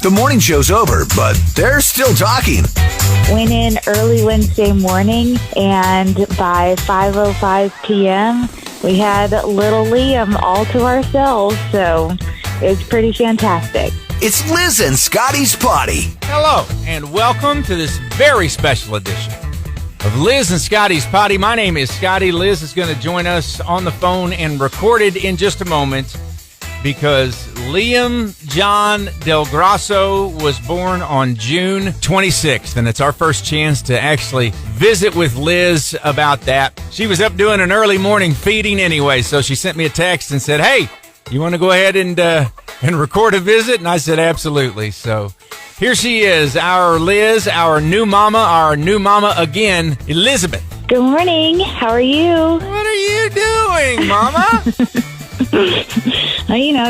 The morning show's over, but they're still talking. Went in early Wednesday morning, and by 5:05 p.m., we had little Liam all to ourselves, so it was pretty fantastic. It's Liz and Scotty's Poddy. Hello, and welcome to this very special edition of Liz and Scotty's Poddy. My name is Scotty. Liz is going to join us on the phone and recorded in just a moment because Liam John Del Grasso was born on June 26th, and it's our first chance to actually visit with Liz about that. She was up doing an early morning feeding anyway, so she sent me a text and said, "Hey, you want to go ahead and record a visit?" And I said, absolutely. So here she is, our Liz, our new mama again, Elizabeth. Good morning. How are you? What are you doing, Mama?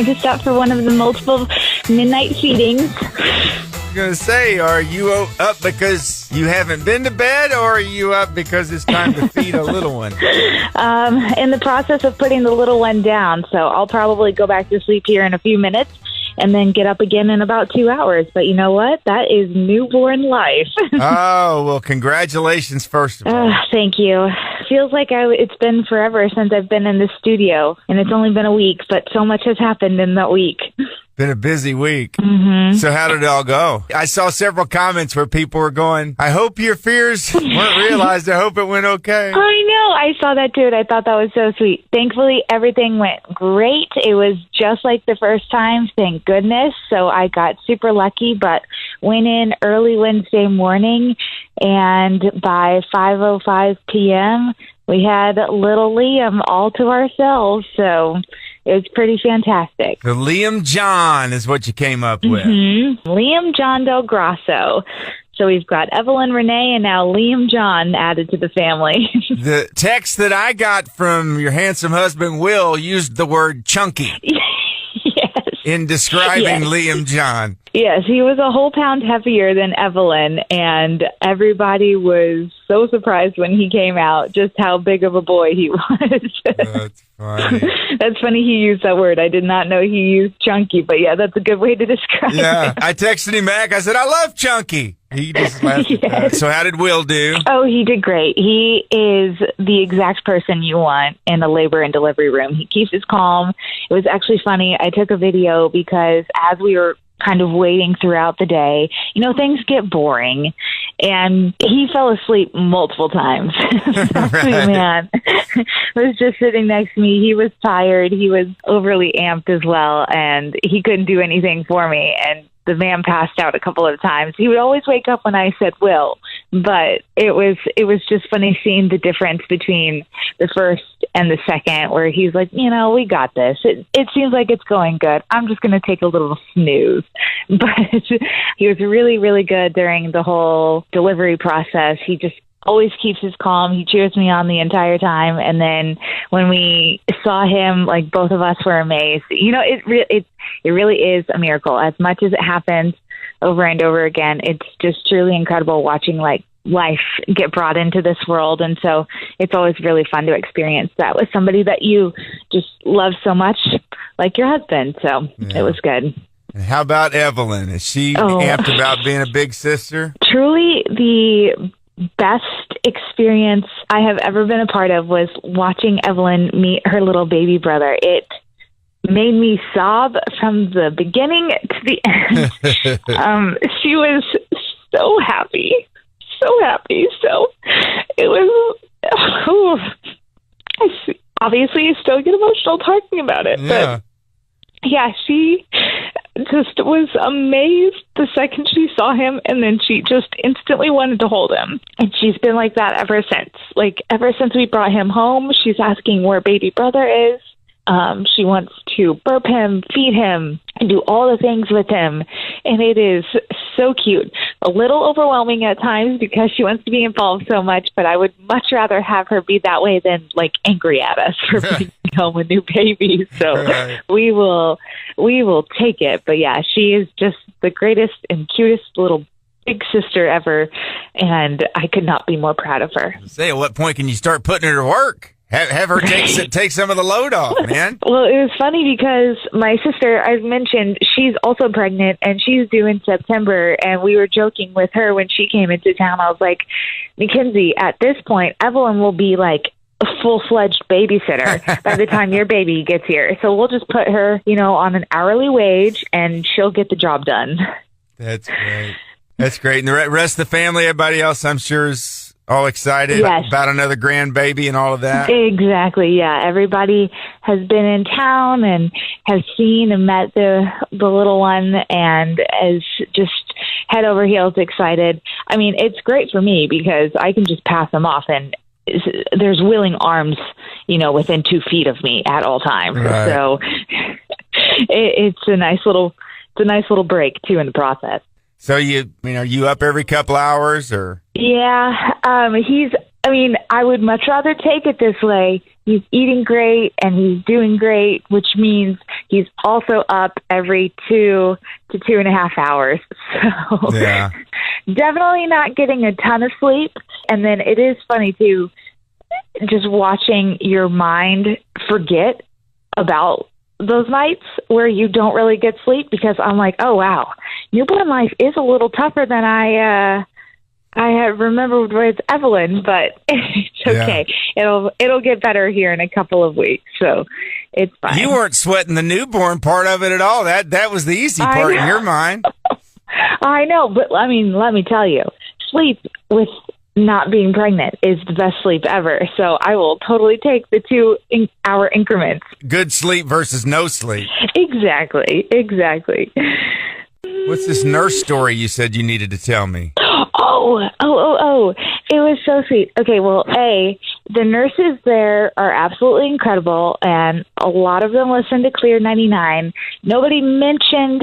Just up for one of the multiple midnight feedings. I was going to say, are you up because you haven't been to bed, or are you up because it's time to feed a little one? In the process of putting the little one down, so I'll probably go back to sleep here in a few minutes and then get up again in about 2 hours. But you know what? That is newborn life. Oh, well, congratulations, first of all. Thank you. Feels like it's been forever since I've been in the studio, and it's only been a week, but so much has happened in that week. Been a busy week. Mm-hmm. So how did it all go? I saw several comments where people were going, "I hope your fears weren't realized. I hope it went okay." I know. I saw that too, and I thought that was so sweet. Thankfully, everything went great. It was just like the first time, thank goodness. So I got super lucky, but went in early Wednesday morning, and by 5:05 p.m., we had little Liam all to ourselves. So it was pretty fantastic. The Liam John is what you came up with. Mm-hmm. Liam John Del Grasso. So we've got Evelyn Renee and now Liam John added to the family. The text that I got from your handsome husband, Will, used the word chunky. Yes. In describing Yes. Liam John. Yes, he was a whole pound heavier than Evelyn, and everybody was so surprised when he came out just how big of a boy he was. That's funny. That's funny he used that word. I did not know he used chunky, but yeah, that's a good way to describe Yeah, it. I texted him back. I said, "I love chunky." He just laughed at that. So how did Will do? Oh, he did great. He is the exact person you want in a labor and delivery room. He keeps his calm. It was actually funny. I took a video because as we were kind of waiting throughout the day, things get boring. And he fell asleep multiple times. Right. Man was just sitting next to me. He was tired. He was overly amped as well, and he couldn't do anything for me. And the man passed out a couple of times. He would always wake up when I said Will, but it was just funny seeing the difference between the first and the second, where he's like, we got this. It seems like it's going good. I'm just going to take a little snooze. But he was really, really good during the whole delivery process. He just always keeps his calm. He cheers me on the entire time. And then when we saw him, like, both of us were amazed. It really is a miracle. As much as it happens over and over again, it's just truly incredible watching, like, life get brought into this world. And so it's always really fun to experience that with somebody that you just love so much, like your husband. So It was good. And how about Evelyn? Is she amped about being a big sister? Truly the best experience I have ever been a part of was watching Evelyn meet her little baby brother. It made me sob from the beginning to the end. She was so happy. So it was, obviously I still get emotional talking about it. Yeah. But yeah, she just was amazed the second she saw him, and then she just instantly wanted to hold him. And she's been like that ever since. Like, ever since we brought him home, she's asking where baby brother is. She wants to burp him, feed him, and do all the things with him. And it is so cute. A little overwhelming at times because she wants to be involved so much, but I would much rather have her be that way than, like, angry at us for bringing home a new baby. So we will take it. But yeah, she is just the greatest and cutest little big sister ever, and I could not be more proud of her. Say, at what point can you start putting her to work? Have her take some of the load off, man. Well, it was funny because my sister, I've mentioned, she's also pregnant and she's due in September. And we were joking with her when she came into town. I was like, Mackenzie, at this point, Evelyn will be like a full-fledged babysitter by the time your baby gets here. So we'll just put her, on an hourly wage and she'll get the job done. That's great. That's great. And the rest of the family, everybody else, I'm sure is all excited about another grandbaby and all of that. Exactly. Yeah. Everybody has been in town and has seen and met the little one and is just head over heels excited. I mean, it's great for me because I can just pass them off and there's willing arms, within 2 feet of me at all times. Right. So it's a nice little break too in the process. So are you up every couple hours or? Yeah, I would much rather take it this way. He's eating great and he's doing great, which means he's also up every 2 to 2.5 hours. So yeah. Definitely not getting a ton of sleep. And then it is funny too, just watching your mind forget about those nights where you don't really get sleep because I'm like, oh wow, newborn life is a little tougher than I had remembered with Evelyn, but it's okay. Yeah. It'll get better here in a couple of weeks, so it's fine. You weren't sweating the newborn part of it at all. That was the easy part in your mind. I know, but I mean, let me tell you, sleep with not being pregnant is the best sleep ever. So I will totally take the 2-hour increments. Good sleep versus no sleep. Exactly. What's this nurse story you said you needed to tell me? Oh. It was so sweet. Okay, well, the nurses there are absolutely incredible, and a lot of them listen to Clear 99. Nobody mentioned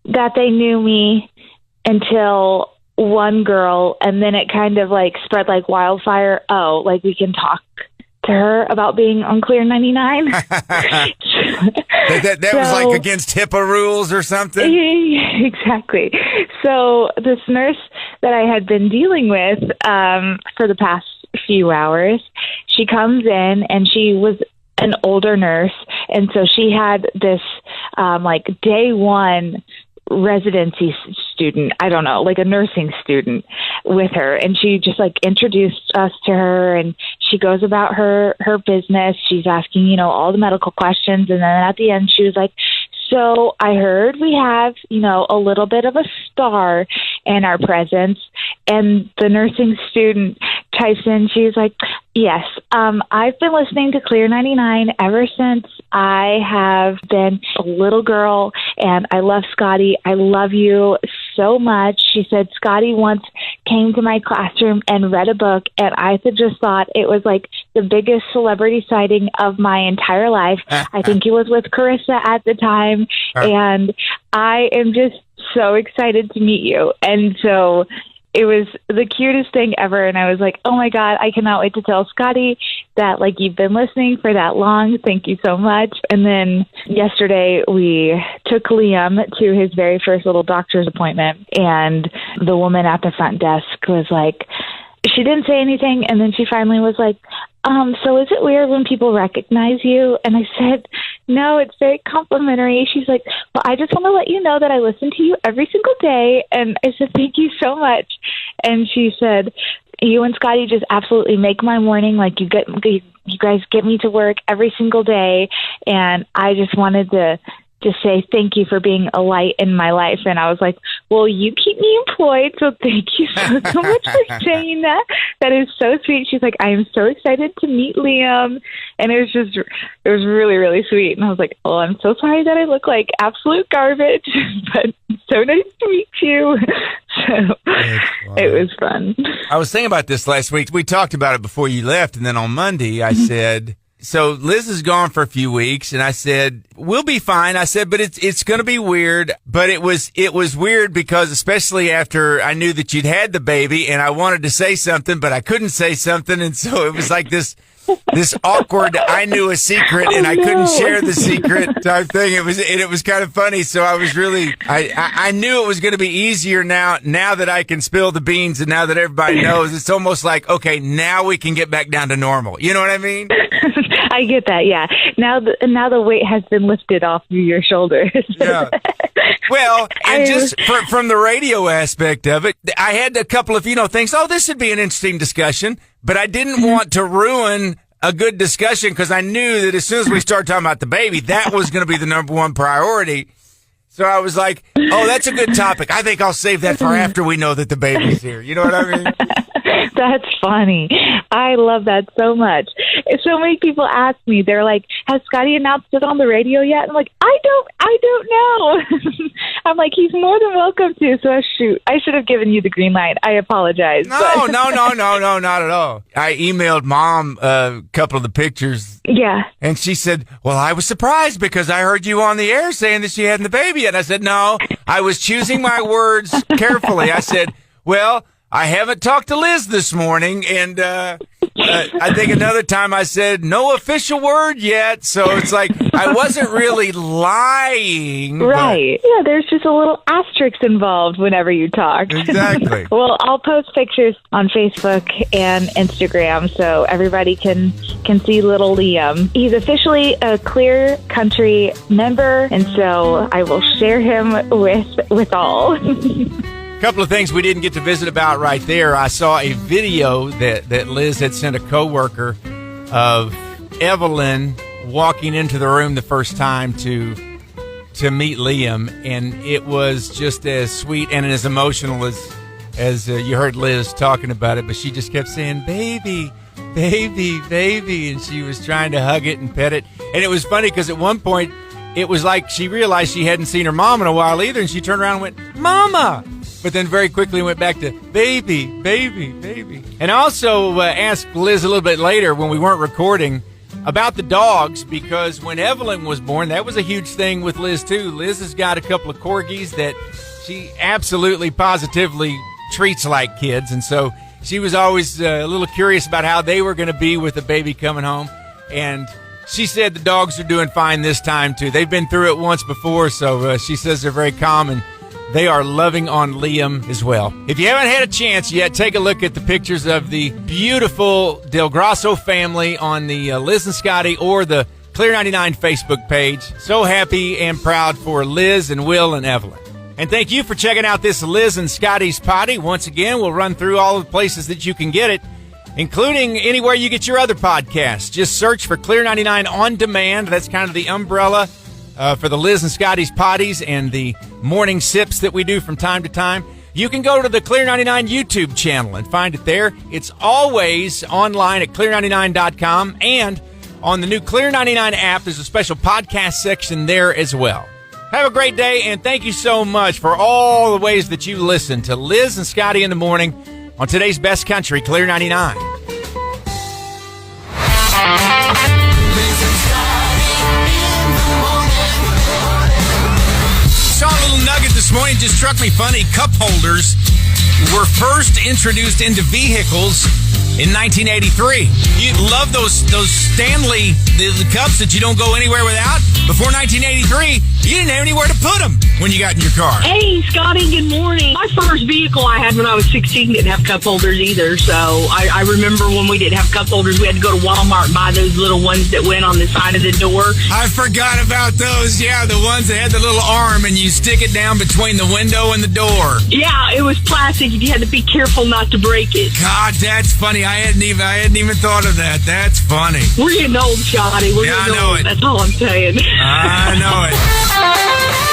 that they knew me until one girl, and then it kind of spread like wildfire. Oh, we can talk to her about being on Clear 99. that was against HIPAA rules or something? Exactly. So this nurse that I had been dealing with for the past few hours, she comes in and she was an older nurse. And so she had this day one residency student, I don't know, a nursing student with her. And she just introduced us to her and she goes about her business. She's asking, all the medical questions. And then at the end, she was like, so I heard we have, a little bit of a star in our presence. And the nursing student types in, she's like, yes, I've been listening to Clear 99 ever since I have been a little girl, and I love Scotty. I love you so much. She said Scotty once came to my classroom and read a book, and I just thought it was the biggest celebrity sighting of my entire life. I think it was with Carissa at the time, and I am just so excited to meet you. And so it was the cutest thing ever. And I was like, oh my God, I cannot wait to tell Scotty that you've been listening for that long. Thank you so much. And then yesterday we took Liam to his very first little doctor's appointment. And the woman at the front desk was like, she didn't say anything. And then she finally was like, so is it weird when people recognize you? And I said, no, it's very complimentary. She's like, well, I just want to let you know that I listen to you every single day. And I said, thank you so much. And she said, you and Scotty just absolutely make my morning. You guys get me to work every single day. And I just wanted to just say thank you for being a light in my life. And I was like, well, you keep me employed, so thank you so much for saying that. That is so sweet. She's like, I am so excited to meet Liam. And it was really, really sweet. And I was like, oh, I'm so sorry that I look like absolute garbage, but it's so nice to meet you. So it was fun. I was thinking about this last week. We talked about it before you left. And then on Monday, I said, so Liz is gone for a few weeks, and I said, we'll be fine. I said, but it's going to be weird. But it was weird because especially after I knew that you'd had the baby and I wanted to say something, but I couldn't say something. And so it was like this awkward, I knew a secret and I couldn't share the secret type thing. It was kind of funny. So I was really, I knew it was going to be easier now that I can spill the beans and now that everybody knows. It's almost like, okay, now we can get back down to normal. You know what I mean? I get that. Yeah. Now the weight has been lifted off of your shoulders. Yeah. Well, and just from the radio aspect of it, I had a couple of, things. Oh, this would be an interesting discussion, but I didn't want to ruin a good discussion because I knew that as soon as we start talking about the baby, that was going to be the number one priority. So I was like, oh, that's a good topic. I think I'll save that for after we know that the baby's here. You know what I mean? That's funny. I love that so much. So many people ask me, they're like, has Scotty announced it on the radio yet? I'm like, I don't know. I'm like, he's more than welcome to. So I should have given you the green light. I apologize. No, not at all. I emailed Mom a couple of the pictures. Yeah. And she said, well, I was surprised because I heard you on the air saying that she hadn't the baby yet. I said, no, I was choosing my words carefully. I said, well, I haven't talked to Liz this morning, and I think another time I said, no official word yet, so it's like I wasn't really lying. Right. Yeah, there's just a little asterisk involved whenever you talk. Exactly. Well, I'll post pictures on Facebook and Instagram so everybody can see little Liam. He's officially a Clear Country member, and so I will share him with all. Couple of things we didn't get to visit about right there. I saw a video that Liz had sent a coworker of Evelyn walking into the room the first time to meet Liam, and it was just as sweet and as emotional as you heard Liz talking about it. But she just kept saying, "Baby, baby, baby," and she was trying to hug it and pet it. And it was funny because at one point it was like she realized she hadn't seen her mom in a while either, and she turned around and went, "Mama." But then very quickly went back to baby, baby, baby. And I also asked Liz a little bit later when we weren't recording about the dogs, because when Evelyn was born, that was a huge thing with Liz too. Liz has got a couple of corgis that she absolutely positively treats like kids. And so she was always a little curious about how they were going to be with the baby coming home. And she said the dogs are doing fine this time too. They've been through it once before, so she says they're very calm and they are loving on Liam as well. If you haven't had a chance yet, take a look at the pictures of the beautiful Del Grosso family on the Liz and Scotty or the Clear 99 Facebook page. So happy and proud for Liz and Will and Evelyn. And thank you for checking out this Liz and Scotty's Poddy. Once again, we'll run through all the places that you can get it, including anywhere you get your other podcasts. Just search for Clear 99 On Demand. That's kind of the umbrella for the Liz and Scotty's Poddies and the morning sips that we do from time to time. You can go to the Clear 99 YouTube channel and find it there. It's always online at clear99.com, and on the new Clear 99 app, there's a special podcast section there as well. Have a great day, and thank you so much for all the ways that you listen to Liz and Scotty in the morning on today's best country, Clear 99. Saw a little nugget this morning, just struck me funny. Cup holders were first introduced into vehicles in 1983. You love those Stanley the cups that you don't go anywhere without. Before 1983, you didn't have anywhere to put them when you got in your car. Hey, Scotty, good morning. My first vehicle I had when I was 16 didn't have cup holders either. So I remember when we didn't have cup holders, we had to go to Walmart and buy those little ones that went on the side of the door. I forgot about those. Yeah, the ones that had the little arm and you stick it down between the window and the door. Yeah, it was plastic. You had to be careful not to break it. God, that's funny. I hadn't even thought of that. That's funny. We're getting old, Scotty. We're getting old. That's all I'm saying. I know it.